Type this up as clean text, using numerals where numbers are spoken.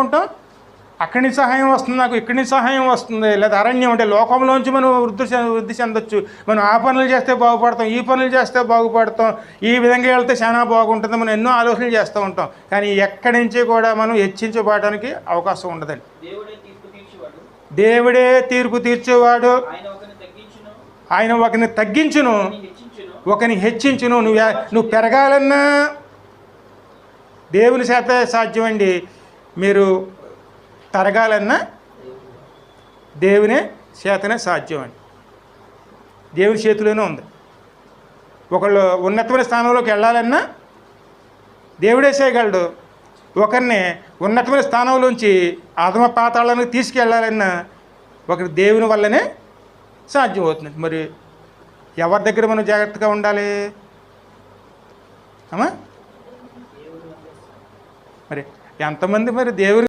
ఉంటాం, అక్కడి నుంచి సహాయం వస్తుంది, నాకు ఇక్కడి నుంచి సహాయం వస్తుంది. లేదా అరణ్యం అంటే లోకంలోంచి మనం వృద్ధి చెందొచ్చు. మనం ఆ పనులు చేస్తే బాగుపడతాం, ఈ పనులు చేస్తే బాగుపడతాం, ఈ విధంగా వెళ్తే చాలా బాగుంటుంది, మనం ఎన్నో ఆలోచనలు చేస్తూ ఉంటాం. కానీ ఎక్కడి నుంచి కూడా మనం హెచ్చించబడడానికి అవకాశం ఉండదండి. దేవుడే తీర్పు తీర్చేవాడు. ఆయన ఒకరిని తగ్గించును, ఒకరిని హెచ్చించును. నువ్వు పెరగాలన్నా దేవుని చేత సాధ్యమండి, మీరు తరగాలన్నా దేవుని చేతనే సాధ్యం అండి. దేవుని చేతిలోనే ఉంది. ఒకళ్ళు ఉన్నతమైన స్థానంలోకి వెళ్ళాలన్నా దేవుడే చేయగలడు. ఒకరిని ఉన్నతమైన స్థానంలోంచి ఆత్మ పాతాళానికి తీసుకెళ్ళాలన్నా ఒకరి దేవుని వల్లనే సాధ్యం అవుతుంది. మరి ఎవరి దగ్గర మనం జాగ్రత్తగా ఉండాలి అమ్మా? మరి ఎంతమంది మరి దేవుని